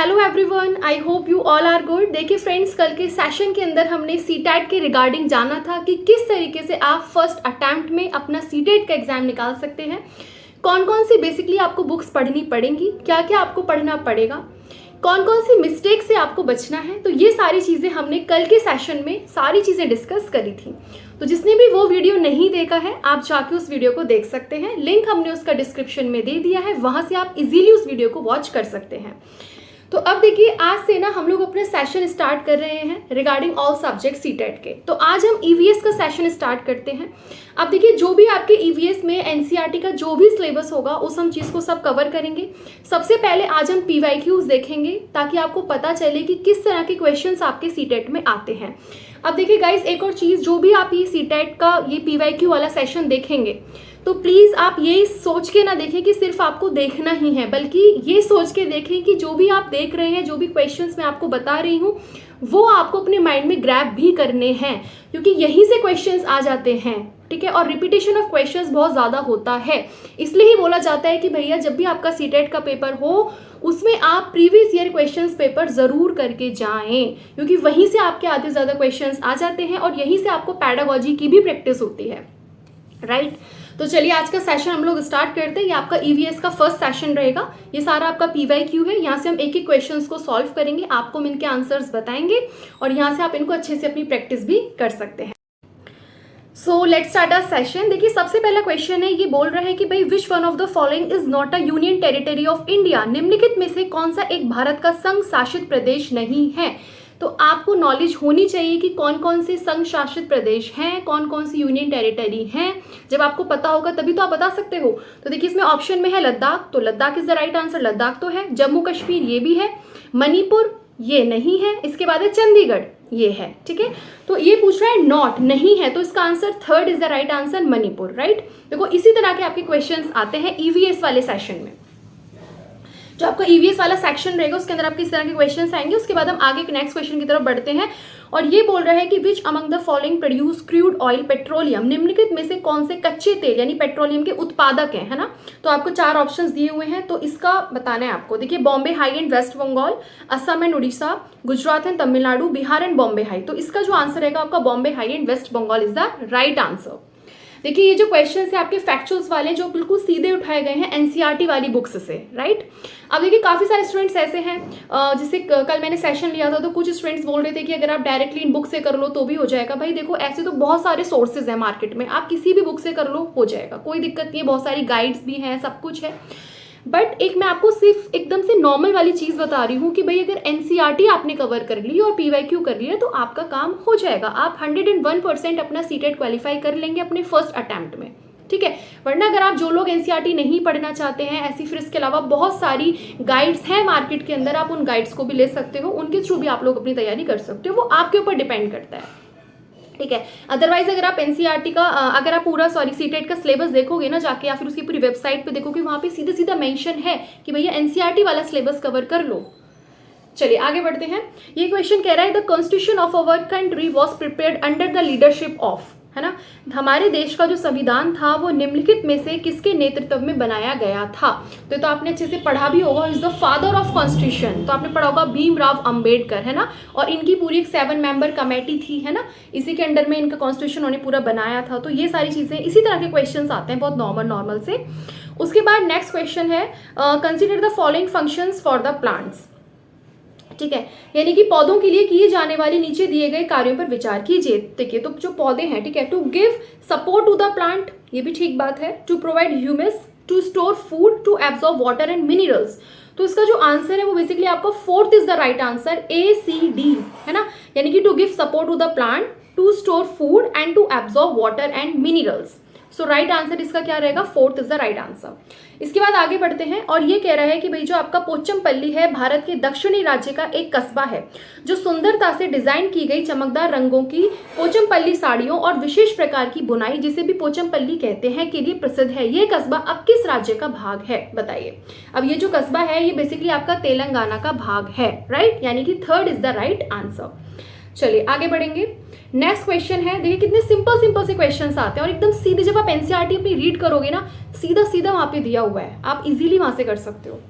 Hello everyone, I hope you all are good. देखिए friends, कल के सेशन के अंदर हमने सीटेट के रिगार्डिंग जाना था कि किस तरीके से आप फर्स्ट अटैम्प्ट में अपना सीटेट का एग्जाम निकाल सकते हैं, कौन कौन सी बेसिकली आपको बुक्स पढ़नी पड़ेंगी, क्या क्या आपको पढ़ना पड़ेगा, कौन कौन सी मिस्टेक से आपको बचना है। तो ये सारी चीज़ें हमने कल के सेशन में सारी चीज़ें डिस्कस करी थी। तो जिसने भी वो वीडियो नहीं देखा है आप जाके उस वीडियो को देख सकते हैं, लिंक हमने उसका डिस्क्रिप्शन में दे दिया है, वहाँ से आप इजीली उस वीडियो को वॉच कर सकते हैं। तो अब देखिए, आज से ना हम लोग अपने सेशन स्टार्ट कर रहे हैं रिगार्डिंग ऑल सब्जेक्ट सीटेट के। तो आज हम ईवीएस का सेशन स्टार्ट करते हैं। अब देखिए, जो भी आपके ईवीएस में एनसीईआरटी का जो भी सिलेबस होगा उस हम चीज़ को सब कवर करेंगे। सबसे पहले आज हम पीवाईक्यूज देखेंगे ताकि आपको पता चले कि किस तरह के क्वेश्चंस आपके सीटेट में आते हैं। अब देखिए गाइस, एक और चीज़, जो भी आप ये सीटेट का ये पीवाईक्यू वाला सेशन देखेंगे तो प्लीज़ आप ये सोच के ना देखें कि सिर्फ आपको देखना ही है, बल्कि ये सोच के देखें कि जो भी आप देख रहे हैं, जो भी क्वेश्चंस मैं आपको बता रही हूँ वो आपको अपने माइंड में ग्रैब भी करने हैं, क्योंकि यहीं से क्वेश्चंस आ जाते हैं। ठीक है, और रिपीटेशन ऑफ क्वेश्चंस बहुत ज़्यादा होता है, इसलिए ही बोला जाता है कि भैया जब भी आपका सीटेट का पेपर हो उसमें आप प्रीवियस ईयर क्वेश्चंस पेपर ज़रूर करके जाएं, क्योंकि वहीं से आपके आधे ज़्यादा क्वेश्चंस आ जाते हैं और यहीं से आपको पैडागॉजी की भी प्रैक्टिस होती है, राइट। तो चलिए आज का सेशन हम लोग स्टार्ट करते हैं। ये आपका ईवीएस का फर्स्ट सेशन रहेगा, ये सारा आपका पीवाईक्यू है। यहाँ से हम एक एक क्वेश्चंस को सॉल्व करेंगे, आपको हम इनके आंसर्स बताएंगे और यहाँ से आप इनको अच्छे से अपनी प्रैक्टिस भी कर सकते हैं। So let's start our session. देखिए, सबसे पहला क्वेश्चन है, ये बोल रहा है कि भाई विच one of the following is not a union territory of India. निम्नलिखित में से कौन सा एक भारत का संघ शासित प्रदेश नहीं है। तो आपको नॉलेज होनी चाहिए कि कौन कौन से संघ शासित प्रदेश हैं, कौन कौन सी यूनियन टेरिटरी हैं। जब आपको पता होगा तभी तो आप बता सकते हो। तो देखिए, इसमें ऑप्शन में है लद्दाख, तो Ladakh is the right answer, Ladakh तो है। जम्मू कश्मीर ये भी है, मणिपुर ये नहीं है, इसके बाद है चंडीगढ़ ये है। ठीक है, तो ये पूछ रहा है नॉट नहीं है, तो इसका answer third is the right answer, Manipur, right. देखो, इसी तरह के आपके क्वेश्चंस आते हैं ईवीएस वाले सेशन में। जो आपका ईवीएस वाला सेक्शन रहेगा उसके अंदर आपके इस तरह के क्वेश्चंस आएंगे। उसके बाद हम आगे नेक्स्ट क्वेश्चन की तरफ बढ़ते हैं और ये बोल रहा है कि which among the following produce crude oil petroleum. निम्नलिखित में से कौन से कच्चे तेल यानी पेट्रोलियम के उत्पादक हैं, है ना। तो आपको चार ऑप्शंस दिए हुए हैं, तो इसका बताना है आपको। देखिए, Bombay high and west Bengal, Assam and Orissa, Gujarat and Tamil Nadu, Bihar and Bombay high. तो इसका जो आंसर रहेगा आपका Bombay high and west Bengal is the right answer. देखिए, ये जो क्वेश्चंस है आपके फैक्चुअल्स वाले जो बिल्कुल सीधे उठाए गए हैं एनसीईआरटी वाली बुक्स से, राइट। अब देखिए, काफ़ी सारे स्टूडेंट्स ऐसे हैं, जैसे कल मैंने सेशन लिया था तो कुछ स्टूडेंट्स बोल रहे थे कि अगर आप डायरेक्टली इन बुक से कर लो तो भी हो जाएगा। भाई देखो, ऐसे तो बहुत सारे सोर्सेज हैं मार्केट में, आप किसी भी बुक से कर लो हो जाएगा, कोई दिक्कत नहीं है। बहुत सारी गाइड्स भी हैं, सब कुछ है। बट एक मैं आपको सिर्फ एकदम से नॉर्मल वाली चीज़ बता रही हूँ कि भाई अगर एनसीईआरटी आपने कवर कर ली और पीवाईक्यू कर लिया तो आपका काम हो जाएगा। आप 101% अपना सीटेट क्वालिफाई कर लेंगे अपने फर्स्ट अटैम्प्ट में, ठीक है। वरना अगर आप जो लोग एनसीईआरटी नहीं पढ़ना चाहते हैं, ऐसी फिर इसके अलावा बहुत सारी गाइड्स हैं मार्केट के अंदर, आप उन गाइड्स को भी ले सकते हो, उनके थ्रू भी आप लोग अपनी तैयारी कर सकते हो, वो आपके ऊपर डिपेंड करता है, ठीक है। अदरवाइज अगर आप एनसीईआरटी का अगर आप पूरा सीटेट का सिलेबस देखोगे ना जाके, या फिर उसकी पूरी वेबसाइट पे देखोगे, वहाँ पे सीधा सीधा मेंशन है कि भैया एनसीईआरटी वाला सिलेबस कवर कर लो। चलिए आगे बढ़ते हैं। ये क्वेश्चन कह रहा है the constitution of our country was prepared under the leadership of, है ना। हमारे देश का जो संविधान था वो निम्नलिखित में से किसके नेतृत्व में बनाया गया था। तो आपने अच्छे से पढ़ा भी होगा, is the father of constitution, तो आपने पढ़ा होगा भीमराव अंबेडकर, है ना। और इनकी पूरी एक 7 मेंबर कमेटी थी, है ना, इसी के अंडर में इनका कॉन्स्टिट्यूशन उन्होंने पूरा बनाया था। तो ये सारी चीज़ें इसी तरह के क्वेश्चन आते हैं बहुत नॉर्मल से। उसके बाद नेक्स्ट क्वेश्चन है consider the following functions for the plants, ठीक है, यानी कि पौधों के लिए किए जाने वाले नीचे दिए गए कार्यों पर विचार कीजिए। देखिए, तो जो पौधे हैं, ठीक है, to give support to the plant, ये भी ठीक बात है, to provide humus, to store food, to absorb water and minerals. तो इसका जो आंसर है वो बेसिकली आपका fourth is the right answer, ACD, है ना, यानी कि to give support to the plant, to store food and to absorb water and minerals. So right answer इसका क्या रहेगा, fourth is the right answer. इसके बाद आगे बढ़ते हैं और ये कह रहा है कि भाई जो आपका पोचमपल्ली है भारत के दक्षिणी राज्य का एक कस्बा है जो सुंदरता से डिजाइन की गई चमकदार रंगों की पोचमपल्ली साड़ियों और विशेष प्रकार की बुनाई जिसे भी पोचमपल्ली कहते हैं के लिए प्रसिद्ध है। ये कस्बा अब किस राज्य का भाग है बताइए। अब ये जो कस्बा है ये बेसिकली आपका तेलंगाना का भाग है, राइट, यानी कि third is the right answer. चलिए आगे बढ़ेंगे। नेक्स्ट क्वेश्चन है, देखिए कितने सिंपल से क्वेश्चंस आते हैं और एकदम सीधे जब आप एनसीईआरटी अपनी रीड करोगे ना, सीधा वहां पे दिया हुआ है, आप इजीली वहां से कर सकते हो।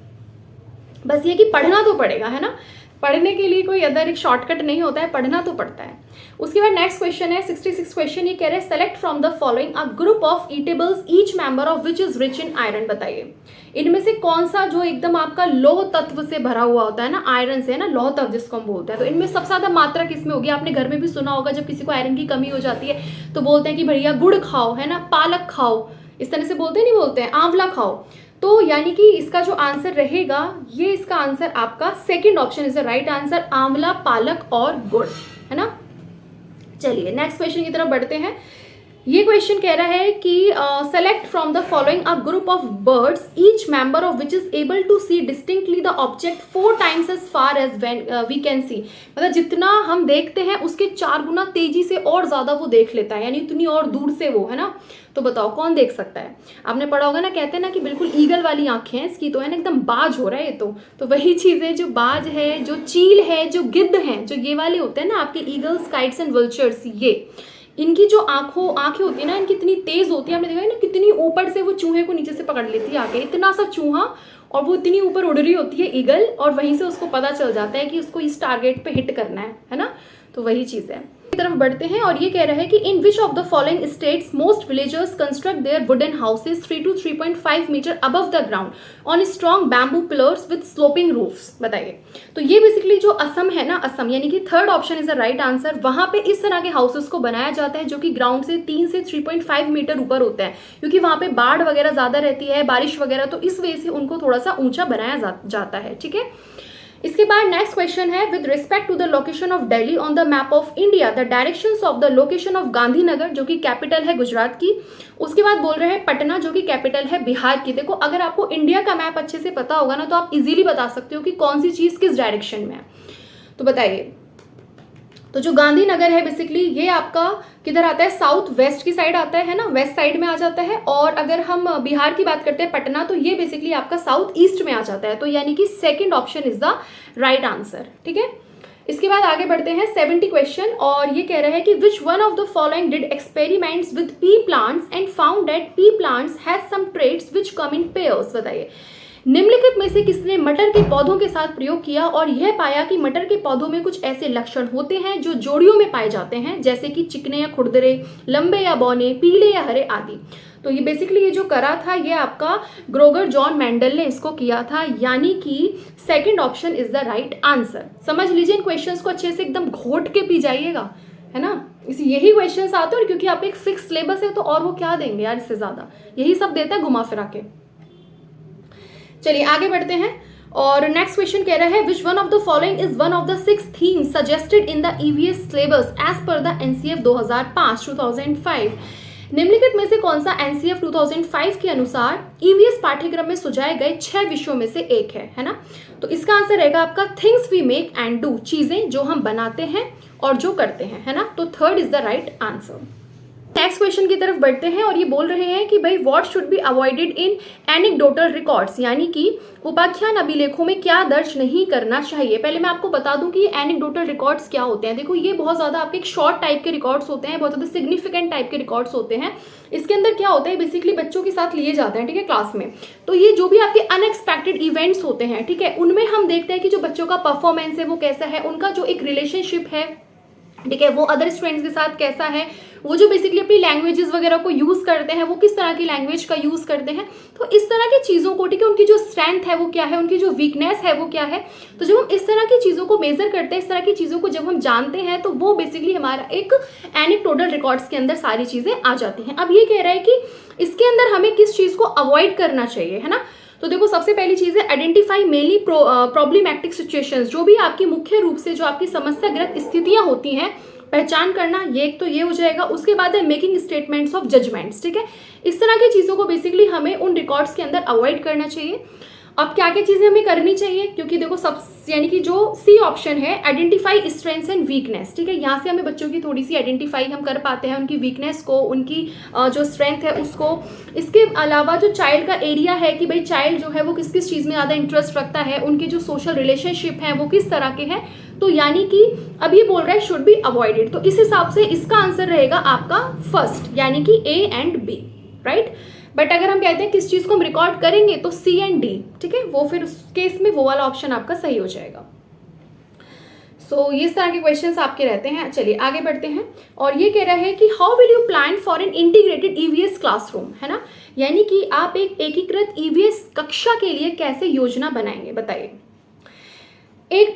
बस ये कि पढ़ना तो पड़ेगा, है ना, पढ़ने के लिए कोई अदर एक शॉर्टकट नहीं होता है, पढ़ना तो पड़ता है। उसके बाद नेक्स्ट क्वेश्चन है 66 क्वेश्चन, ये कह रहे हैं select from the following a group of eatables each member of which is rich in iron. बताइए इनमें से कौन सा जो एकदम आपका लौह तत्व से भरा हुआ होता है ना, आयरन से, है ना, लौह तत्व जिसको हम बोलते हैं, तो इनमें सबसे ज्यादा मात्रा किसमें होगी। आपने घर में भी सुना होगा जब किसी को आयरन की कमी हो जाती है तो बोलते हैं कि भैया गुड़ खाओ, है ना, पालक खाओ, इस तरह से बोलते नहीं बोलते हैं, आंवला खाओ। तो यानी कि इसका जो आंसर रहेगा, ये इसका आंसर आपका second option is the right answer, आंवला, पालक और गुड़, है ना। चलिए नेक्स्ट क्वेश्चन की तरफ बढ़ते हैं। ये क्वेश्चन कह रहा है कि select from the following a group of birds each member of which is able to see distinctly the object 4 times as far as we can see. मतलब जितना हम देखते हैं उसके 4 गुना तेजी से और ज्यादा वो देख लेता है, यानी इतनी और दूर से वो, है ना। तो बताओ कौन देख सकता है। आपने पढ़ा होगा ना, कहते हैं ना कि बिल्कुल ईगल वाली आंखें हैं इसकी, तो है ना, एकदम बाज हो रहा है ये तो वही चीजें, जो बाज है, जो चील है, जो गिद्ध हैं, जो ये वाले होते हैं ना आपके ईगल्स, काइट्स एंड वल्चर्स, ये इनकी जो आंखें होती है ना, इनकी इतनी तेज होती है। आपने देखा है ना कितनी ऊपर से वो चूहे को नीचे से पकड़ लेती है आके, इतना सा चूहा, और वो इतनी ऊपर उड़ रही होती है ईगल, और वहीं से उसको पता चल जाता है कि उसको इस टारगेट पे हिट करना है ना। तो वही चीज है। की तरफ बढ़ते हैं और ये कह रहा है कि in which of the following states most villagers construct their wooden houses 3 to 3.5 metre above the ground on strong bamboo pillars with sloping roofs. बताइए तो ये बेसिकली जो असम है ना, असम यानी कि third option is the right answer. वहां पे इस तरह के हाउसेस को बनाया जाता है जो कि ग्राउंड से 3 से 3.5 मीटर ऊपर होता है, क्योंकि वहां पे बाढ़ वगैरह ज्यादा रहती है, बारिश वगैरह, तो इस वजह से उनको थोड़ा सा ऊंचा बनाया जाता है। ठीक है, इसके बाद नेक्स्ट क्वेश्चन है with respect to the location of Delhi on the map of India the directions of the location of Gandhinagar जो कि कैपिटल है गुजरात की। उसके बाद बोल रहे हैं पटना जो कि कैपिटल है बिहार की। देखो अगर आपको इंडिया का मैप अच्छे से पता होगा ना तो आप इजीली बता सकते हो कि कौन सी चीज किस डायरेक्शन में है। तो बताइए, तो जो गांधीनगर है बेसिकली ये आपका किधर आता है, साउथ वेस्ट की साइड आता है ना, वेस्ट साइड में आ जाता है। और अगर हम बिहार की बात करते हैं पटना, तो ये बेसिकली आपका साउथ ईस्ट में आ जाता है। तो यानी कि second option is the right answer. ठीक है, इसके बाद आगे बढ़ते हैं 70 क्वेश्चन और ये कह रहा है कि which one of the following did experiments with pea plants and found that pea plants has some traits which come in pairs. बताइए निम्नलिखित में से किसने मटर के पौधों के साथ प्रयोग किया और यह पाया कि मटर के पौधों में कुछ ऐसे लक्षण होते हैं जो जोड़ियों में पाए जाते हैं, जैसे कि चिकने या खुरदरे, लंबे या बौने, पीले या हरे आदि। तो ये बेसिकली ये जो करा था ये आपका ग्रोगर जॉन मेंडल ने इसको किया था, यानी कि second option is the right answer. समझ लीजिए इन क्वेश्चंस को अच्छे से एकदम घोट के पी जाइएगा, है ना, यही क्वेश्चंस आते हैं। और क्योंकि आप एक फिक्स सिलेबस है तो और वो क्या देंगे यार, इससे ज्यादा यही सब देता है घुमा फिरा के। चलिए आगे बढ़ते हैं और नेक्स्ट क्वेश्चन कह रहा है which one of the following is one of the 6 themes suggested in the EVS syllabus as per the NCF 2005। निम्नलिखित में से कौन सा एनसीएफ 2005 के अनुसार ईवीएस पाठ्यक्रम में सुझाए गए 6 विषयों में से एक है ना। तो इसका आंसर रहेगा आपका things we make and do, चीजें जो हम बनाते हैं और जो करते हैं, है ना। तो third is the right answer. Next question की तरफ बढ़ते हैं और ये बोल रहे हैं कि भाई what should be avoided in anecdotal records, यानी कि उपाख्यान अभिलेखों में क्या दर्ज नहीं करना चाहिए। पहले मैं आपको बता दूं कि ये एनेक्डोटल रिकॉर्ड्स क्या होते हैं। देखो ये बहुत ज्यादा आपके एक शॉर्ट टाइप के रिकॉर्ड्स होते हैं, बहुत ज्यादा सिग्निफिकेंट टाइप के रिकॉर्ड्स होते हैं। इसके अंदर क्या होता है, बेसिकली बच्चों के साथ लिए जाते हैं, ठीक है, क्लास में। तो ये जो भी आपके अनएक्सपेक्टेड इवेंट्स होते हैं, ठीक है, उनमें हम देखते हैं कि जो बच्चों का परफॉर्मेंस है वो कैसा है, उनका जो एक रिलेशनशिप है, ठीक है, वो अदर स्टूडेंट्स के साथ कैसा है, वो जो बेसिकली अपनी लैंग्वेजेस वगैरह को यूज करते हैं वो किस तरह की लैंग्वेज का यूज करते हैं। तो इस तरह की चीजों को, ठीक है, उनकी जो स्ट्रेंथ है वो क्या है, उनकी जो वीकनेस है वो क्या है। तो जब हम इस तरह की चीजों को मेजर करते हैं, इस तरह की चीजों को जब हम जानते हैं, तो वो बेसिकली हमारा एक एनेक्डोटल रिकॉर्ड्स के अंदर सारी चीजें आ जाती हैं। अब ये कह रहा है कि इसके अंदर हमें किस चीज को अवॉइड करना चाहिए, है ना। तो देखो सबसे पहली चीज है आइडेंटिफाई मेनली प्रॉब्लमैटिक सिचुएशंस, जो भी आपकी मुख्य रूप से जो आपकी समस्याग्रस्त स्थितियां होती हैं पहचान करना, ये एक तो ये हो जाएगा। उसके बाद है मेकिंग स्टेटमेंट्स ऑफ जजमेंट्स, ठीक है। इस तरह की चीजों को बेसिकली हमें उन रिकॉर्ड्स के अंदर अवॉइड करना चाहिए। अब क्या क्या चीजें हमें करनी चाहिए, क्योंकि देखो सब यानी कि जो सी ऑप्शन है आइडेंटिफाई स्ट्रेंथ्स एंड वीकनेस, ठीक है, यहाँ से हमें बच्चों की थोड़ी सी आइडेंटिफाई हम कर पाते हैं, उनकी वीकनेस को, उनकी जो स्ट्रेंथ है उसको। इसके अलावा जो चाइल्ड का एरिया है कि भाई चाइल्ड जो है वो किस किस चीज़ में ज़्यादा इंटरेस्ट रखता है, उनके जो सोशल रिलेशनशिप हैं वो किस तरह के हैं। तो यानी कि अब ये बोल रहा है शुड बी अवॉइडेड, तो इस हिसाब से इसका आंसर रहेगा आपका फर्स्ट, यानी कि A and B, right. But अगर हम कहते हैं किस चीज़ को हम रिकॉर्ड करेंगे तो C एंड D, ठीक है, वो फिर उस केस में वो वाला ऑप्शन आपका सही हो जाएगा। सो इस तरह के क्वेश्चंस आपके रहते हैं। चलिए आगे बढ़ते हैं, और ये कह रहा है कि how will you plan for an integrated EVS classroom, है ना, यानी कि आप एक एकीकृत EVS कक्षा के लिए कैसे योजना बनाएंगे, बताइए। एक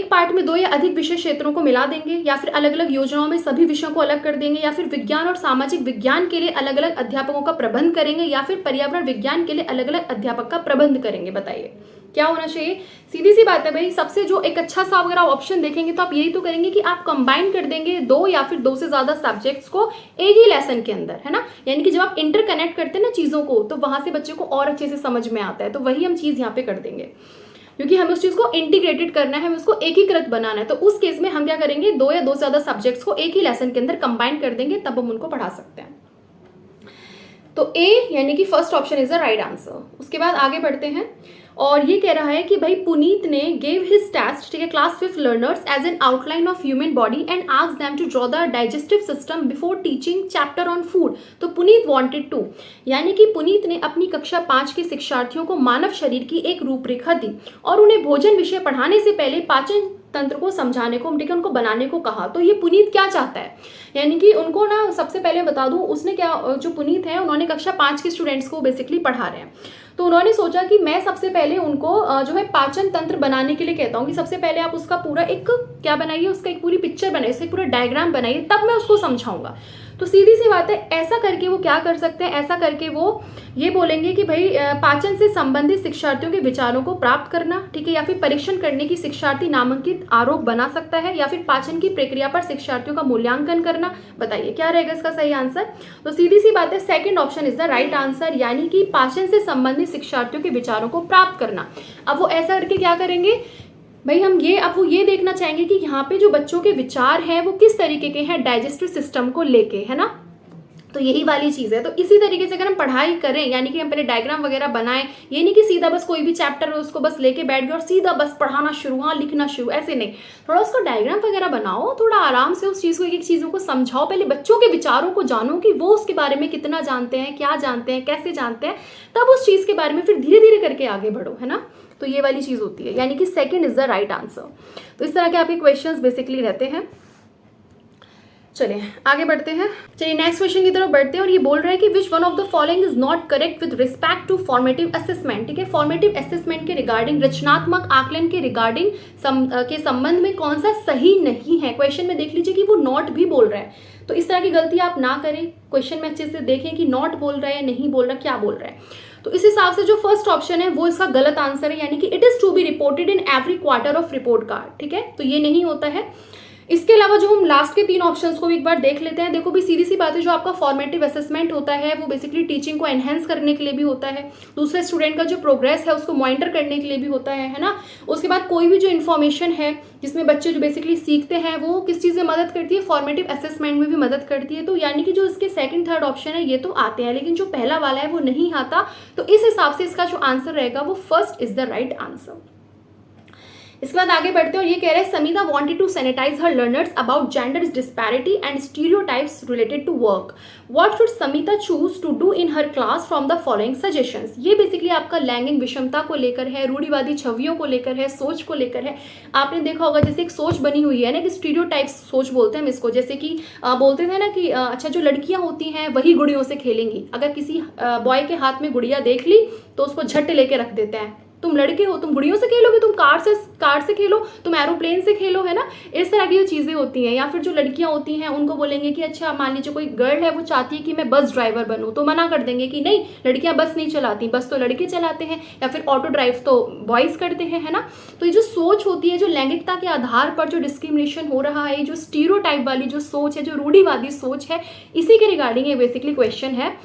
पार्ट में 2 या अधिक विषय क्षेत्रों को मिला देंगे, या फिर अलग अलग योजनाओं में सभी विषयों को अलग कर देंगे, या फिर विज्ञान और सामाजिक विज्ञान के लिए अलग अलग अध्यापकों का प्रबंध करेंगे, या फिर पर्यावरण विज्ञान के लिए अलग अलग अध्यापक का प्रबंध करेंगे, बताइए क्या होना चाहिए। सीधी सी बात है भाई, सबसे जो एक अच्छा सा अगर आप ऑप्शन देखेंगे तो आप यही तो करेंगे कि आप कंबाइन कर देंगे 2 या फिर 2 से ज्यादा सब्जेक्ट्स को एक ही लेसन के अंदर, है ना, यानी कि जब आप इंटरकनेक्ट करते हैं ना चीजों को, तो वहां से बच्चे को और अच्छे से समझ में आता है। तो वही हम चीज यहाँ पे कर देंगे, क्योंकि हमें उस चीज को इंटीग्रेटेड करना है, हमें उसको एकीकृत बनाना है। तो उस केस में हम क्या करेंगे, 2 या 2 से ज्यादा सब्जेक्ट्स को एक ही लेसन के अंदर कंबाइन कर देंगे, तब हम उनको पढ़ा सकते हैं। तो A यानी कि first option is the right answer. उसके बाद आगे बढ़ते हैं, और ये कह रहा है कि भाई पुनीत ने गेव हिज टेस्ट, ठीक है, class 5 learners as an outline of human body and asked them to draw the digestive system before teaching chapter on food. तो पुनीत वांटेड टू, यानी कि पुनीत ने अपनी कक्षा 5 के शिक्षार्थियों को मानव शरीर की एक रूपरेखा दी और उन्हें भोजन विषय पढ़ाने से पहले पाचन तंत्र को समझाने को, ठीक है, उनको बनाने को कहा। तो ये पुनीत क्या चाहता है, यानी कि उनको ना, सबसे पहले बता दूं, उसने क्या, जो पुनीत है उन्होंने कक्षा 5 के स्टूडेंट्स को बेसिकली पढ़ा रहे हैं। तो उन्होंने सोचा कि मैं सबसे पहले उनको जो है पाचन तंत्र बनाने के लिए कहता हूँ कि सबसे पहले आप उसका पूरा एक क्या बनाइए, उसका एक पूरी पिक्चर बनाइए, उसका एक पूरा डायग्राम बनाइए, तब मैं उसको समझाऊंगा। तो सीधी सी बात है, ऐसा करके वो क्या कर सकते हैं, ऐसा करके वो ये बोलेंगे कि भाई पाचन से संबंधित शिक्षार्थियों के विचारों को प्राप्त करना, ठीक है, या फिर परीक्षण करने की शिक्षार्थी नामांकित आरोप बना सकता है, या फिर पाचन की प्रक्रिया पर शिक्षार्थियों का मूल्यांकन करना। बताइए क्या रहेगा इसका सही आंसर। तो सीधी सी बात है, second option is the right answer, यानी कि पाचन से संबंधित शिक्षार्थियों के विचारों को प्राप्त करना। अब वो ऐसा करके क्या करेंगे भाई, अब वो ये देखना चाहेंगे कि यहाँ पे जो बच्चों के विचार हैं वो किस तरीके के हैं डाइजेस्टिव सिस्टम को लेके, है ना। तो यही वाली चीज़ है। तो इसी तरीके से अगर हम पढ़ाई करें, यानी कि हम पहले डायग्राम वगैरह बनाएं, ये नहीं कि सीधा बस कोई भी चैप्टर है उसको बस लेके बैठ गए और सीधा बस पढ़ाना शुरू, हाँ लिखना शुरू, ऐसे नहीं। थोड़ा उसको डायग्राम वगैरह बनाओ, थोड़ा आराम से उस चीज़ को, एक चीज़ों को समझाओ, पहले बच्चों के विचारों को जानो कि वो उसके बारे में कितना जानते हैं, क्या जानते हैं, कैसे जानते हैं, तब उस चीज़ के बारे में फिर धीरे धीरे करके आगे बढ़ो, है ना। तो ये वाली चीज़ होती है, यानी कि second is the right answer. तो इस तरह के आपके क्वेश्चंस बेसिकली रहते हैं। चलिए आगे बढ़ते हैं। चलिए नेक्स्ट क्वेश्चन की तरफ बढ़ते हैं, और ये बोल रहा है कि which one of the following is not correct with respect to formative assessment, ठीक है, फॉर्मेटिव असेसमेंट के रिगार्डिंग, रचनात्मक आकलन के रिगार्डिंग के संबंध में कौन सा सही नहीं है। क्वेश्चन में देख लीजिए कि वो नॉट भी बोल रहा है, तो इस तरह की गलती आप ना करें। क्वेश्चन में अच्छे से देखें कि नॉट बोल रहा है या नहीं बोल रहा, क्या बोल रहा है। तो इस हिसाब से जो फर्स्ट ऑप्शन है वो इसका गलत आंसर है, यानी कि it is to be reported in every quarter of report card, ठीक है, तो ये नहीं होता है। इसके अलावा जो हम लास्ट के 3 ऑप्शंस को भी एक बार देख लेते हैं। देखो भी सीधी सी बात है, जो आपका फॉर्मेटिव असेसमेंट होता है वो बेसिकली टीचिंग को एनहेंस करने के लिए भी होता है, दूसरे स्टूडेंट का जो प्रोग्रेस है उसको मॉनिटर करने के लिए भी होता है ना। उसके बाद कोई भी जो इन्फॉर्मेशन है जिसमें बच्चे जो बेसिकली सीखते हैं वो किस चीज़ में मदद करती है, फॉर्मेटिव असेसमेंट में भी मदद करती है। तो यानी कि जो इसके सेकंड थर्ड ऑप्शन है ये तो आते हैं, लेकिन जो पहला वाला है वो नहीं आता। तो इस हिसाब से इसका जो आंसर रहेगा वो first is the right answer. इसके बाद आगे बढ़ते हैं, और ये कह रहे हैं Samita wanted to sanitize her learners about gender disparity and stereotypes related to work. What should Samita choose to do in her class from the following suggestions. ये बेसिकली आपका लैंगिक विषमता को लेकर है, रूढ़िवादी छवियों को लेकर है, सोच को लेकर है। आपने देखा होगा जैसे एक सोच बनी हुई है ना कि स्टीरियोटाइप्स सोच बोलते हैं हम इसको, जैसे कि बोलते थे ना कि अच्छा जो लड़कियां होती हैं वही गुड़ियों से खेलेंगी, अगर किसी बॉय के हाथ में गुड़िया देख ली तो उसको झट लेके रख देते हैं, तुम लड़के हो, तुम गुड़ियों से खेलोगे, तुम कार से खेलो, तुम एरोप्लेन से खेलो, है ना। इस तरह की जो चीज़ें होती हैं। या फिर जो लड़कियां होती हैं उनको बोलेंगे कि अच्छा मान लीजिए कोई गर्ल है वो चाहती है कि मैं बस ड्राइवर बनूं, तो मना कर देंगे कि नहीं लड़कियां बस नहीं चलाती, बस तो लड़के चलाते हैं, या फिर ऑटो ड्राइव तो बॉयज़ करते हैं, है ना। तो ये जो सोच होती है, जो लैंगिकता के आधार पर जो डिस्क्रिमिनेशन हो रहा है, जो स्टीरियोटाइप वाली जो सोच है, जो रूढ़िवादी सोच है, इसी के रिगार्डिंग ये बेसिकली क्वेश्चन है।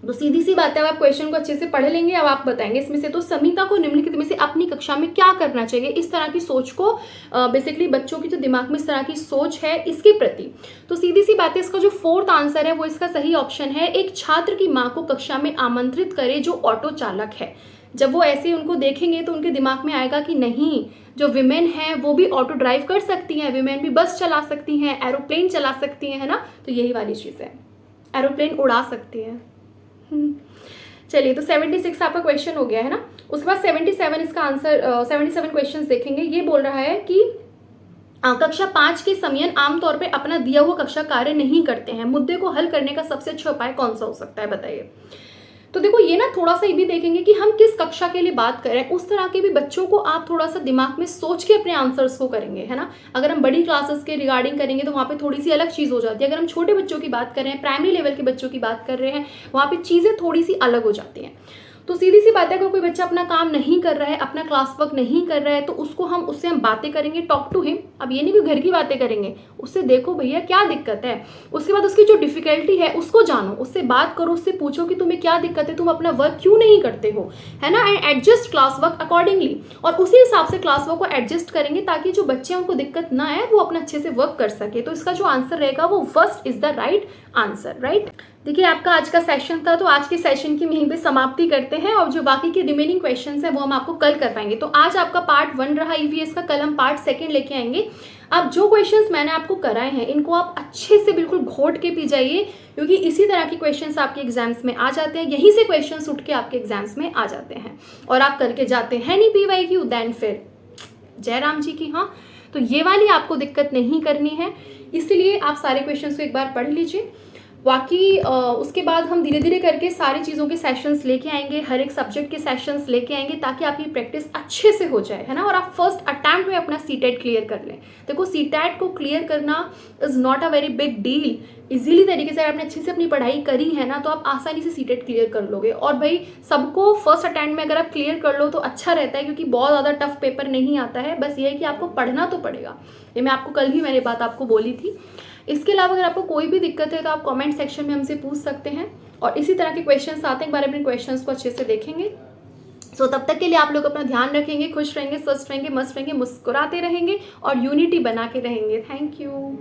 तो सीधी सी बात है, अब आप क्वेश्चन को अच्छे से पढ़ लेंगे। अब आप बताएंगे इसमें से तो समीता को निम्नलिखित में से अपनी कक्षा में क्या करना चाहिए, इस तरह की सोच को बेसिकली बच्चों की जो दिमाग में इस तरह की सोच है इसके प्रति। तो सीधी सी बात है, इसका जो फोर्थ आंसर है वो इसका सही ऑप्शन है, एक छात्र की माँ को कक्षा में आमंत्रित करे जो ऑटो चालक है। जब वो ऐसे उनको देखेंगे तो उनके दिमाग में आएगा कि नहीं, जो विमेन हैं वो भी ऑटो ड्राइव कर सकती हैं, विमेन भी बस चला सकती हैं, एरोप्लेन चला सकती हैं, है ना। तो यही वाली चीज़ है, एरोप्लेन उड़ा सकती हैं। चलिए, तो 76 आपका क्वेश्चन हो गया है ना। उसके बाद 77 इसका आंसर, 77 क्वेश्चन देखेंगे। ये बोल रहा है कि कक्षा 5 के समयन आमतौर पे अपना दिया हुआ कक्षा कार्य नहीं करते हैं, मुद्दे को हल करने का सबसे अच्छा उपाय कौन सा हो सकता है, बताइए। तो देखो, ये ना थोड़ा सा ये भी देखेंगे कि हम किस कक्षा के लिए बात कर रहे हैं, उस तरह के भी बच्चों को आप थोड़ा सा दिमाग में सोच के अपने आंसर्स को करेंगे, है ना। अगर हम बड़ी क्लासेस के रिगार्डिंग करेंगे तो वहाँ पे थोड़ी सी अलग चीज़ हो जाती है। अगर हम छोटे बच्चों की बात कर रहे हैं, प्राइमरी लेवल के बच्चों की बात कर रहे हैं, वहाँ पे चीज़ें थोड़ी सी अलग हो जाती हैं। तो सीधी सी बात है, अगर कोई बच्चा अपना काम नहीं कर रहा है, अपना क्लास वर्क नहीं कर रहा है, तो उससे हम बातें करेंगे, टॉक टू हिम। अब ये नहीं कि घर की बातें करेंगे, उससे देखो भैया क्या दिक्कत है, उसके बाद उसकी जो डिफिकल्टी है उसको जानो, उससे बात करो, उससे पूछो कि तुम्हें क्या दिक्कत है, तुम अपना वर्क क्यों नहीं करते हो, है ना। And adjust class work accordingly, और उसी हिसाब से क्लास वर्क को एडजस्ट करेंगे ताकि जो बच्चे हैं उनको दिक्कत ना आए, वो अपना अच्छे से वर्क कर सके। तो इसका जो आंसर रहेगा वो first is the right answer, right. देखिए, आपका आज का सेशन था, तो आज के सेशन की यहीं पे समाप्ति करते हैं, और जो बाकी के रिमेनिंग क्वेश्चंस हैं वो हम आपको कल कर पाएंगे। तो आज आपका पार्ट 1 रहा ईवीएस का, कल हम पार्ट 2 लेके आएंगे। अब जो क्वेश्चंस मैंने आपको कराए हैं इनको आप अच्छे से बिल्कुल घोट के पी जाइए, क्योंकि इसी तरह के क्वेश्चंस आपके एग्जाम्स में आ जाते हैं, यहीं से क्वेश्चंस उठ के आपके एग्जाम्स में आ जाते हैं, और आप करके जाते हैं नहीं PYQ, देन फिर जय राम जी की। हाँ, तो ये वाली आपको दिक्कत नहीं करनी है, इसलिए आप सारे क्वेश्चंस को एक बार पढ़ लीजिए। बाकी उसके बाद हम धीरे धीरे करके सारी चीज़ों के सेशंस लेके आएंगे, हर एक सब्जेक्ट के सेशंस लेके आएंगे, ताकि आपकी प्रैक्टिस अच्छे से हो जाए, है ना, और आप फर्स्ट अटैम्प्ट में अपना सीटेट क्लियर कर लें। देखो, सीटेट को क्लियर करना is not a very big deal. Easily तरीके से आपने अच्छे से अपनी पढ़ाई करी है ना, तो आप आसानी से सीटेट क्लियर कर लोगे। और भाई, सबको फर्स्ट अटैम्प्ट में अगर आप क्लियर कर लो तो अच्छा रहता है, क्योंकि बहुत ज़्यादा टफ पेपर नहीं आता है। बस ये है कि आपको पढ़ना तो पड़ेगा, ये मैं आपको कल ही मैंने बात आपको बोली थी। इसके अलावा अगर आपको कोई भी दिक्कत है तो आप कमेंट सेक्शन में हमसे पूछ सकते हैं, और इसी तरह के क्वेश्चंस आते हैं, एक बार अपने क्वेश्चंस को अच्छे से देखेंगे। सो तब तक के लिए आप लोग अपना ध्यान रखेंगे, खुश रहेंगे, स्वस्थ रहेंगे, मस्त रहेंगे, मुस्कुराते रहेंगे, और यूनिटी बना के रहेंगे। Thank you.